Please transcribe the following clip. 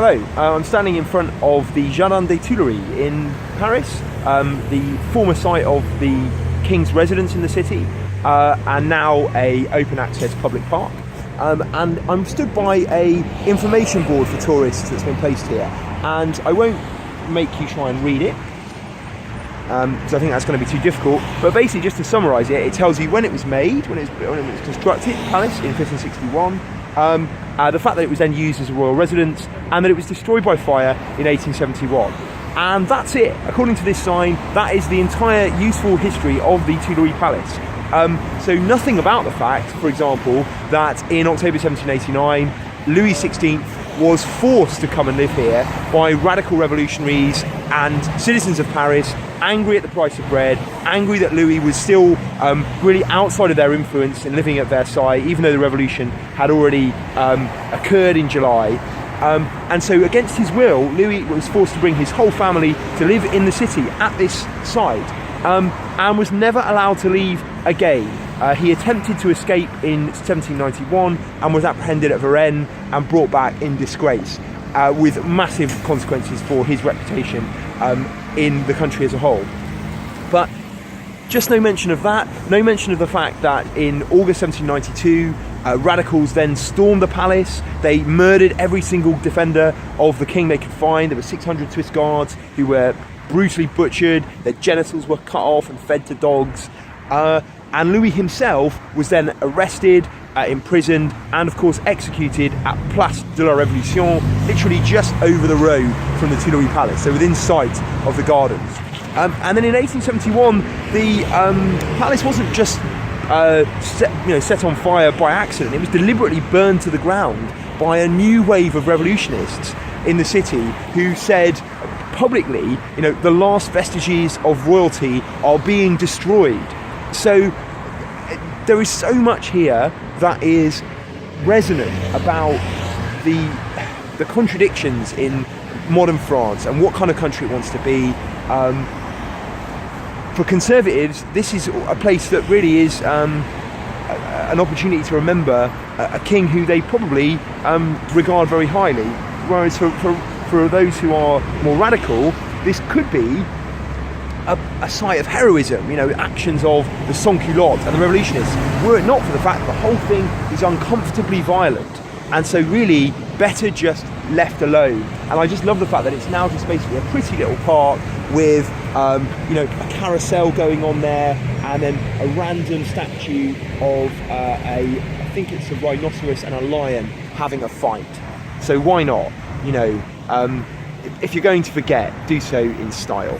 Hello, I'm standing in front of the Jardin des Tuileries in Paris, the former site of the King's residence in the city, and now a open access public park. And I'm stood by a information board for tourists that's been placed here, and I won't make you try and read it, because I think that's going to be too difficult. But basically, just to summarise it, it tells you when it was made, when it was constructed, Palace in 1561, the fact that it was then used as a royal residence, and that it was destroyed by fire in 1871. And that's it. According to this sign, that is the entire useful history of the Tuileries Palace. So nothing about the fact, for example, that in October 1789, Louis XVI was forced to come and live here by radical revolutionaries and citizens of Paris, angry at the price of bread, angry that Louis was still really outside of their influence and living at Versailles, even though the revolution had already occurred in July. And so against his will, Louis was forced to bring his whole family to live in the city at this site, and was never allowed to leave again. He attempted to escape in 1791 and was apprehended at Varennes and brought back in disgrace, with massive consequences for his reputation in the country as a whole. But just no mention of that, no mention of the fact that in August 1792, radicals then stormed the palace. They murdered every single defender of the king they could find. There were 600 Swiss guards who were brutally butchered. Their genitals were cut off and fed to dogs. And Louis himself was then arrested, imprisoned, and of course executed at Place de la Révolution, literally just over the road from the Tuileries Palace, so within sight of the gardens. And then in 1871, the palace wasn't just set on fire by accident. It was deliberately burned to the ground by a new wave of revolutionists in the city who said publicly, the last vestiges of royalty are being destroyed. So there is so much here that is resonant about the contradictions in modern France and what kind of country it wants to be. For conservatives, this is a place that really is an opportunity to remember a king who they probably regard very highly, whereas for those who are more radical, this could be a site of heroism, actions of the sans-culottes and the revolutionists, were it not for the fact that the whole thing is uncomfortably violent, and so really better just left alone. And I just love the fact that it's now just basically a pretty little park with a carousel going on there, and then a random statue of I think it's a rhinoceros and a lion having a fight. So why not? If you're going to forget, do so in style.